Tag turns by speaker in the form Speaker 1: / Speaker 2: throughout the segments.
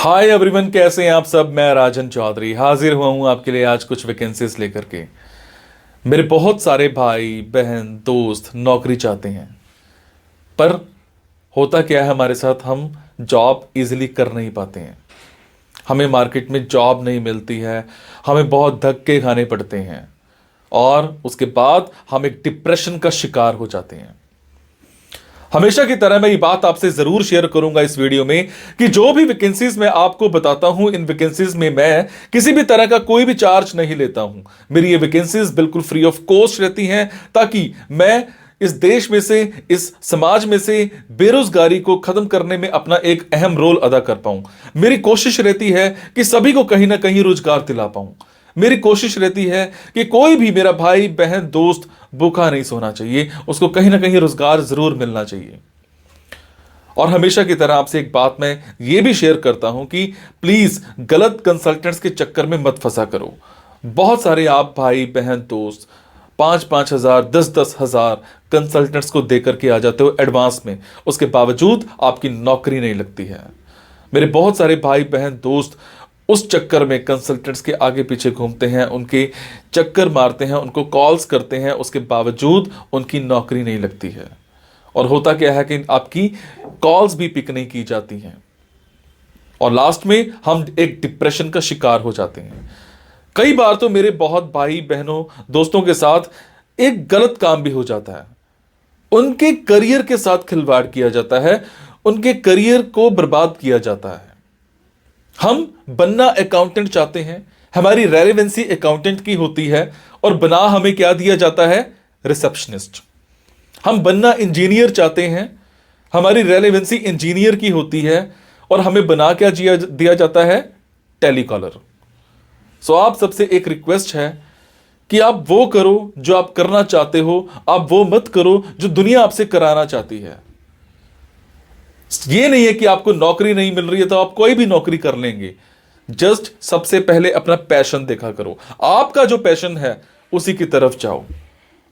Speaker 1: Hi everyone, कैसे हैं आप सब। मैं राजन चौधरी हाजिर हुआ हूं आपके लिए आज कुछ वैकेंसीज लेकर के। मेरे बहुत सारे भाई बहन दोस्त नौकरी चाहते हैं, पर होता क्या है हमारे साथ, हम जॉब इजीली कर नहीं पाते हैं। हमें मार्केट में जॉब नहीं मिलती है, हमें बहुत धक्के खाने पड़ते हैं और उसके बाद हम एक डिप्रेशन का शिकार हो जाते हैं। हमेशा की तरह मैं ये बात आपसे जरूर शेयर करूंगा इस वीडियो में कि जो भी वैकेंसीज मैं आपको बताता हूं, इन वैकेंसीज में मैं किसी भी तरह का कोई भी चार्ज नहीं लेता हूं। मेरी ये वैकेंसीज बिल्कुल फ्री ऑफ कॉस्ट रहती हैं, ताकि मैं इस देश में से, इस समाज में से बेरोजगारी को खत्म करने में अपना एक अहम रोल अदा कर पाऊं। मेरी कोशिश रहती है कि सभी को कहीं ना कहीं रोजगार दिला पाऊं। मेरी कोशिश रहती है कि कोई भी मेरा भाई बहन दोस्त भूखा नहीं सोना चाहिए, उसको कहीं ना कहीं रोजगार जरूर मिलना चाहिए। और हमेशा की तरह आपसे एक बात मैं ये भी शेयर करता हूं कि प्लीज गलत कंसल्टेंट्स के चक्कर में मत फंसा करो। बहुत सारे आप भाई बहन दोस्त 5,000 10,000 कंसल्टेंट्स को देकर के आ जाते हो एडवांस में, उसके बावजूद आपकी नौकरी नहीं लगती है। मेरे बहुत सारे भाई बहन दोस्त उस चक्कर में कंसल्टेंट्स के आगे पीछे घूमते हैं, उनके चक्कर मारते हैं, उनको कॉल्स करते हैं, उसके बावजूद उनकी नौकरी नहीं लगती है। और होता क्या है कि आपकी कॉल्स भी पिक नहीं की जाती हैं और लास्ट में हम एक डिप्रेशन का शिकार हो जाते हैं। कई बार तो मेरे बहुत भाई बहनों दोस्तों के साथ एक गलत काम भी हो जाता है। उनके करियर के साथ खिलवाड़ किया जाता है, उनके करियर को बर्बाद किया जाता है। हम बनना अकाउंटेंट चाहते हैं, हमारी रेलेवेंसी अकाउंटेंट की होती है और बना हमें क्या दिया जाता है, रिसेप्शनिस्ट। हम बनना इंजीनियर चाहते हैं, हमारी रेलेवेंसी इंजीनियर की होती है और हमें बना क्या दिया जाता है, टेलीकॉलर। सो आप सबसे एक रिक्वेस्ट है कि आप वो करो जो आप करना चाहते हो, आप वो मत करो जो दुनिया आपसे कराना चाहती है। ये नहीं है कि आपको नौकरी नहीं मिल रही है तो आप कोई भी नौकरी कर लेंगे। जस्ट सबसे पहले अपना पैशन देखा करो, आपका जो पैशन है उसी की तरफ जाओ।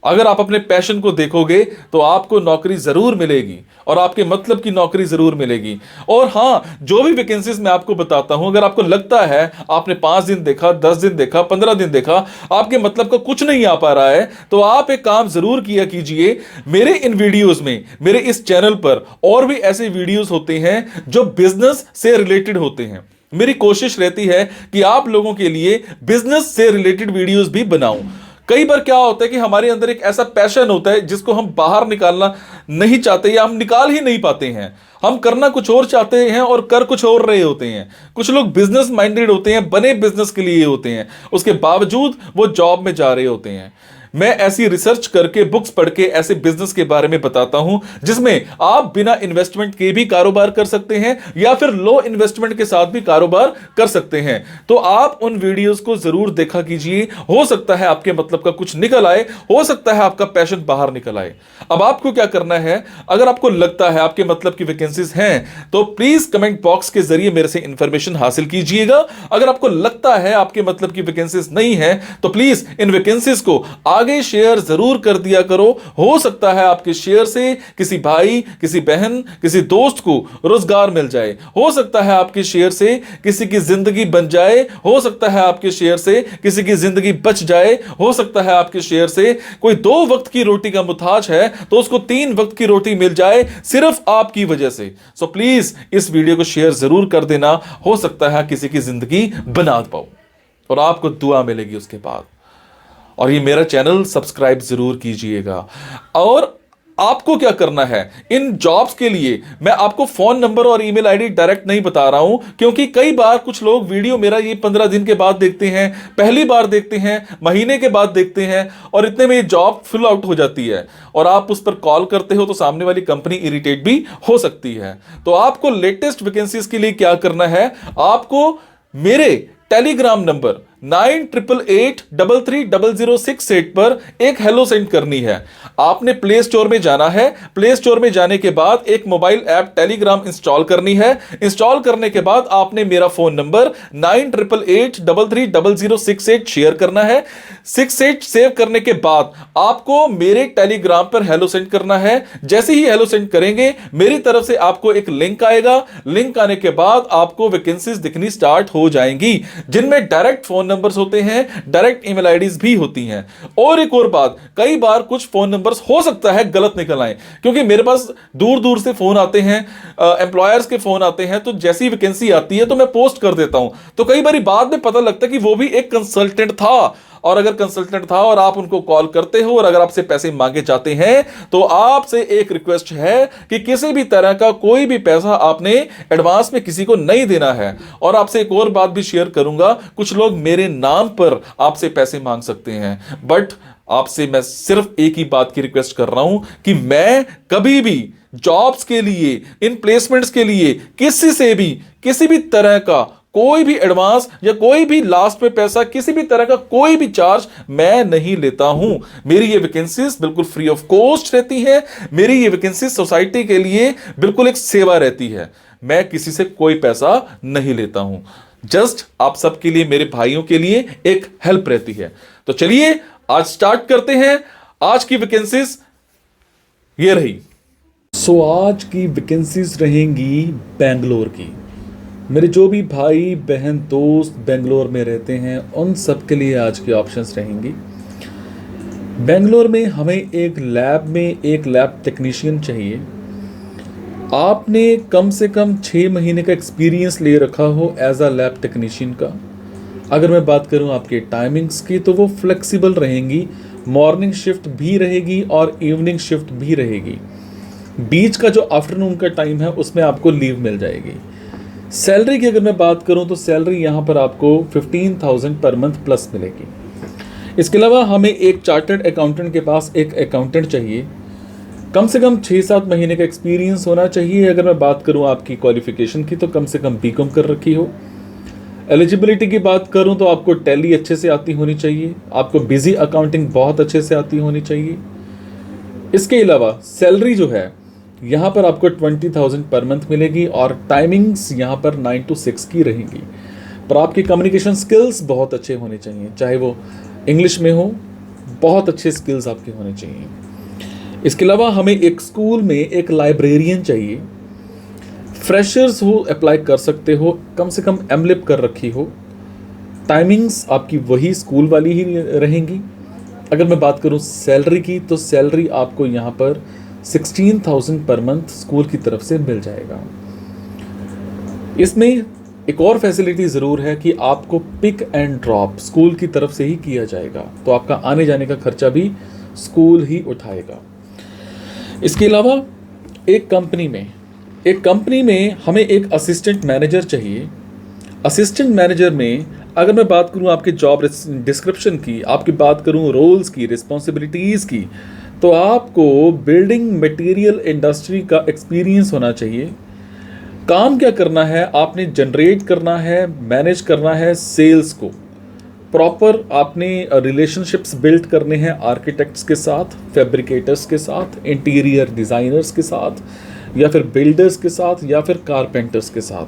Speaker 1: अगर आप अपने पैशन को देखोगे तो आपको नौकरी जरूर मिलेगी और आपके मतलब की नौकरी जरूर मिलेगी। और हां, जो भी वैकेंसीज मैं आपको बताता हूं, अगर आपको लगता है आपने 5 दिन देखा, 10 दिन देखा, 15 दिन देखा, आपके मतलब का कुछ नहीं आ पा रहा है, तो आप एक काम जरूर किया कीजिए। मेरे इन वीडियोस में, मेरे इस चैनल पर और भी ऐसे वीडियोस होते हैं जो बिजनेस से रिलेटेड होते हैं। मेरी कोशिश रहती है कि आप लोगों के लिए बिजनेस से रिलेटेड वीडियोस भी बनाऊं। कई बार क्या होता है कि हमारे अंदर एक ऐसा पैशन होता है जिसको हम बाहर निकालना नहीं चाहते या हम निकाल ही नहीं पाते हैं। हम करना कुछ और चाहते हैं और कर कुछ और रहे होते हैं। कुछ लोग बिजनेस माइंडेड होते हैं, बने बिजनेस के लिए होते हैं, उसके बावजूद वो जॉब में जा रहे होते हैं। मैं ऐसी रिसर्च करके, बुक्स पढ़ के ऐसे बिजनेस के बारे में बताता हूं जिसमें आप बिना इन्वेस्टमेंट के भी कारोबार कर सकते हैं या फिर लो इन्वेस्टमेंट के साथ भी कारोबार कर सकते हैं। तो आप उन वीडियोस को जरूर देखा कीजिए। हो सकता है आपके मतलब का कुछ निकल आए, हो सकता है आपका पैशन बाहर निकल आए। अब आपको क्या करना है, अगर आपको लगता है आपके मतलब की वैकेंसीज हैं तो प्लीज कमेंट बॉक्स के जरिए मेरे से इंफॉर्मेशन हासिल कीजिएगा। अगर आपको लगता है आपके मतलब की वैकेंसीज नहीं है तो प्लीज इन वैकेंसीज को आगे शेयर जरूर कर दिया करो। हो सकता है आपके शेयर से किसी भाई, किसी बहन, किसी दोस्त को रोजगार मिल जाए। हो सकता है आपके शेयर से किसी की जिंदगी बन जाए। हो सकता है आपके शेयर से किसी की जिंदगी बच जाए। हो सकता है आपके शेयर से कोई 2 वक्त की रोटी का मुताज है तो उसको 3 वक्त की रोटी मिल जाए, सिर्फ आपकी वजह से। सो प्लीज इस वीडियो को शेयर जरूर कर देना। हो सकता है किसी की जिंदगी बना पाओ और आपको दुआ मिलेगी उसके बाद। और ये मेरा चैनल सब्सक्राइब जरूर कीजिएगा। और आपको क्या करना है, इन जॉब्स के लिए मैं आपको फोन नंबर और ईमेल आईडी डायरेक्ट नहीं बता रहा हूं, क्योंकि कई बार कुछ लोग वीडियो मेरा ये 15 दिन के बाद देखते हैं, पहली बार देखते हैं, महीने के बाद देखते हैं और इतने में ये जॉब फिल आउट हो जाती है और आप उस पर कॉल करते हो तो सामने वाली कंपनी इरिटेट भी हो सकती है। तो आपको लेटेस्ट वैकेंसीज के लिए क्या करना है, आपको मेरे टेलीग्राम नंबर 9888330068 पर एक हेलो सेंड करनी है। आपने प्ले स्टोर में जाना है, प्ले स्टोर में जाने के बाद एक मोबाइल ऐप टेलीग्राम इंस्टॉल करनी है। इंस्टॉल करने के बाद आपने मेरा फोन नंबर 9888330068 शेयर करना है। 68 सेव करने के बाद आपको मेरे टेलीग्राम पर हेलो सेंड करना है। जैसे ही हेलो सेंड करेंगे मेरी तरफ से आपको एक लिंक आएगा। लिंक आने के बाद आपको वैकेंसीज दिखनी स्टार्ट हो जाएंगी, जिनमें डायरेक्ट फोन नंबर्स होते हैं, डायरेक्ट ईमेल आईडीज भी होती हैं। और एक और बात, कई बार कुछ फोन नंबर्स हो सकता है गलत निकल आए, क्योंकि मेरे पास दूर दूर से फोन आते हैं, एम्प्लॉयर्स के फोन आते हैं, तो जैसी वैकेंसी आती है तो मैं पोस्ट कर देता हूं। तो कई बार बाद में पता लगता है कि वो भी एक कंसल्टेंट था, और अगर कंसल्टेंट था और आप उनको कॉल करते हो और अगर आपसे पैसे मांगे जाते हैं, तो आपसे एक रिक्वेस्ट है कि किसी भी तरह का कोई भी पैसा आपने एडवांस में किसी को नहीं देना है। और आपसे एक और बात भी शेयर करूंगा, कुछ लोग मेरे नाम पर आपसे पैसे मांग सकते हैं, बट आपसे मैं सिर्फ एक ही बात की रिक्वेस्ट कर रहा हूं कि मैं कभी भी जॉब्स के लिए, इन प्लेसमेंट्स के लिए किसी से भी किसी भी तरह का कोई भी एडवांस या कोई भी लास्ट में पैसा, किसी भी तरह का कोई भी चार्ज मैं नहीं लेता हूं। मेरी ये वैकेंसीज बिल्कुल फ्री ऑफ कॉस्ट रहती है। मेरी ये वैकेंसीज सोसाइटी के लिए बिल्कुल एक सेवा रहती है। मैं किसी से कोई पैसा नहीं लेता हूं, जस्ट आप सबके लिए, मेरे भाइयों के लिए एक हेल्प रहती है। तो चलिए आज स्टार्ट करते हैं। आज की वैकेंसीज ये रही।
Speaker 2: आज की वैकेंसीज रहेंगी बेंगलोर की। मेरे जो भी भाई बहन दोस्त बेंगलोर में रहते हैं उन सब के लिए आज की ऑप्शंस रहेंगी। बेंगलोर में हमें एक लैब टेक्नीशियन चाहिए। आपने कम से कम 6 महीने का एक्सपीरियंस ले रखा हो एज अ लैब टेक्नीशियन का। अगर मैं बात करूं आपके टाइमिंग्स की, तो वो फ्लेक्सिबल रहेंगी। मॉर्निंग शिफ्ट भी रहेगी और इवनिंग शिफ्ट भी रहेगी। बीच का जो आफ्टरनून का टाइम है उसमें आपको लीव मिल जाएगी। सैलरी की अगर मैं बात करूं तो सैलरी यहाँ पर आपको 15,000 पर मंथ प्लस मिलेगी। इसके अलावा हमें एक चार्टर्ड अकाउंटेंट के पास एक अकाउंटेंट चाहिए। कम से कम 6-7 महीने का एक्सपीरियंस होना चाहिए। अगर मैं बात करूं आपकी क्वालिफिकेशन की, तो कम से कम बीकॉम कर रखी हो। एलिजिबिलिटी की बात करूं तो आपको टैली अच्छे से आती होनी चाहिए, आपको बिजी अकाउंटिंग बहुत अच्छे से आती होनी चाहिए। इसके अलावा सैलरी जो है यहाँ पर आपको 20,000 पर मंथ मिलेगी और टाइमिंग्स यहाँ पर 9 to 6 की रहेंगी। पर आपकी कम्युनिकेशन स्किल्स बहुत अच्छे होने चाहिए, चाहे वो इंग्लिश में हो, बहुत अच्छे स्किल्स आपके होने चाहिए। इसके अलावा हमें एक स्कूल में एक लाइब्रेरियन चाहिए। फ्रेशर्स हो, अप्लाई कर सकते हो, कम से कम एमलिप कर रखी हो। टाइमिंग्स आपकी वही स्कूल वाली ही रहेंगी। अगर मैं बात करूं सैलरी की, तो सैलरी आपको यहाँ पर 16,000 पर मंथ स्कूल की तरफ से मिल जाएगा। इसमें एक और फैसिलिटी ज़रूर है कि आपको पिक एंड ड्रॉप स्कूल की तरफ से ही किया जाएगा, तो आपका आने जाने का खर्चा भी स्कूल ही उठाएगा। इसके अलावा एक कंपनी में हमें एक असिस्टेंट मैनेजर चाहिए। असिस्टेंट मैनेजर में अगर मैं बात करूं आपके जॉब डिस्क्रिप्शन की, आपकी बात करूं रोल्स की, रिस्पॉन्सिबिलिटीज़ की, तो आपको बिल्डिंग मटेरियल इंडस्ट्री का एक्सपीरियंस होना चाहिए। काम क्या करना है, आपने जनरेट करना है, मैनेज करना है सेल्स को। प्रॉपर आपने रिलेशनशिप्स बिल्ड करने हैं आर्किटेक्ट्स के साथ, फैब्रिकेटर्स के साथ, इंटीरियर डिज़ाइनर्स के साथ, या फिर बिल्डर्स के साथ, या फिर कारपेंटर्स के साथ।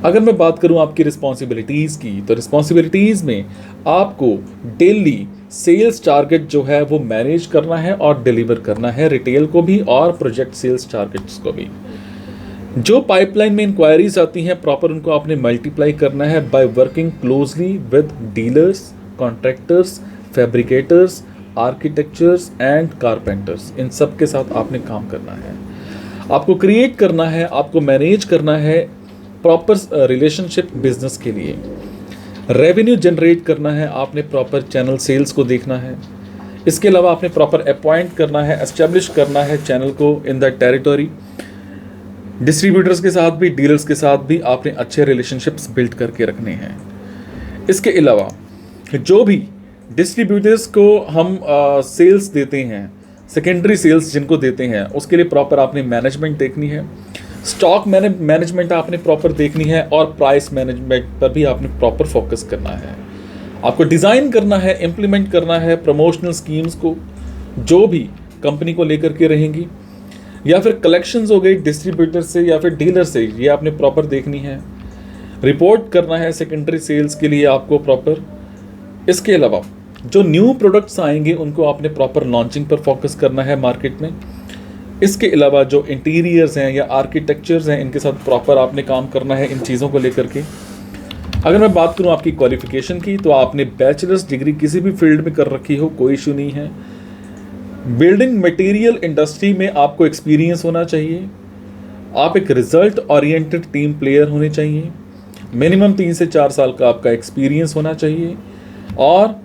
Speaker 2: अगर मैं बात करूं आपकी रिस्पॉन्सिबिलिटीज़ की, तो रिस्पॉन्सिबिलिटीज़ में आपको डेली सेल्स टारगेट जो है वो मैनेज करना है और डिलीवर करना है, रिटेल को भी और प्रोजेक्ट सेल्स टारगेट्स को भी। जो पाइपलाइन में इंक्वायरीज आती हैं प्रॉपर उनको आपने मल्टीप्लाई करना है by working closely with dealers, contractors, fabricators, architectures and carpenters. इन सब के साथ आपने काम करना है, आपको क्रिएट करना है, आपको मैनेज करना है प्रॉपर रिलेशनशिप बिजनेस के लिए। रेवेन्यू जनरेट करना है, आपने प्रॉपर चैनल सेल्स को देखना है। इसके अलावा आपने प्रॉपर अपॉइंट करना है, एस्टेब्लिश करना है चैनल को इन द टेरिटोरी। डिस्ट्रीब्यूटर्स के साथ भी, डीलर्स के साथ भी आपने अच्छे रिलेशनशिप्स बिल्ड करके रखने हैं। इसके अलावा जो भी डिस्ट्रीब्यूटर्स को हम सेल्स देते हैं, सेकेंडरी सेल्स जिनको देते हैं, उसके लिए प्रॉपर आपने मैनेजमेंट देखनी है, स्टॉक मैनेजमेंट आपने प्रॉपर देखनी है और प्राइस मैनेजमेंट पर भी आपने प्रॉपर फोकस करना है। आपको डिज़ाइन करना है, इम्प्लीमेंट करना है प्रमोशनल स्कीम्स को जो भी कंपनी को लेकर के रहेंगी, या फिर कलेक्शंस हो गई डिस्ट्रीब्यूटर से या फिर डीलर से, ये आपने प्रॉपर देखनी है। रिपोर्ट करना है सेकेंडरी सेल्स के लिए आपको प्रॉपर। इसके अलावा जो न्यू प्रोडक्ट्स आएंगे उनको आपने प्रॉपर लॉन्चिंग पर फोकस करना है मार्केट में। इसके अलावा जो इंटीरियर्स हैं या आर्किटेक्चर्स हैं, इनके साथ प्रॉपर आपने काम करना है इन चीज़ों को लेकर के। अगर मैं बात करूं आपकी क्वालिफिकेशन की, तो आपने बैचलर्स डिग्री किसी भी फील्ड में कर रखी हो, कोई इशू नहीं है। बिल्डिंग मटेरियल इंडस्ट्री में आपको एक्सपीरियंस होना चाहिए। आप एक रिजल्ट ओरिएंटेड टीम प्लेयर होने चाहिए। मिनिमम 3 से 4 साल का आपका एक्सपीरियंस होना चाहिए और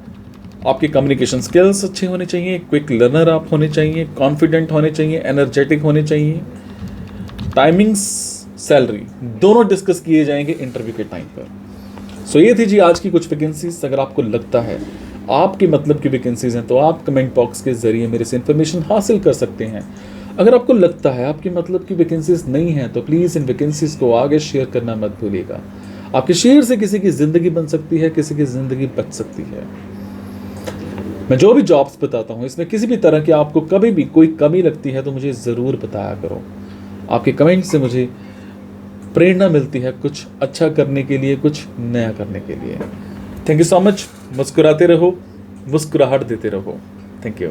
Speaker 2: आपके कम्युनिकेशन स्किल्स अच्छे होने चाहिए। क्विक लर्नर आप होने चाहिए, कॉन्फिडेंट होने चाहिए, एनर्जेटिक होने चाहिए। टाइमिंग्स, सैलरी दोनों डिस्कस किए जाएंगे इंटरव्यू के टाइम पर। सो ये थी जी आज की कुछ वैकेंसीज। अगर आपको लगता है आपके मतलब की वैकेंसीज हैं तो आप कमेंट बॉक्स के जरिए मेरे से इन्फॉर्मेशन हासिल कर सकते हैं। अगर आपको लगता है आपके मतलब की वैकेंसीज नहीं हैं तो प्लीज़ इन वैकेंसीज को आगे शेयर करना मत भूलिएगा। आपके शेयर से किसी की ज़िंदगी बन सकती है, किसी की ज़िंदगी बच सकती है। मैं जो भी जॉब्स बताता हूँ इसमें किसी भी तरह की आपको कभी भी कोई कमी लगती है तो मुझे ज़रूर बताया करो। आपके कमेंट से मुझे प्रेरणा मिलती है कुछ अच्छा करने के लिए, कुछ नया करने के लिए। Thank you so much. मुस्कुराते रहो, मुस्कुराहट देते रहो। Thank you.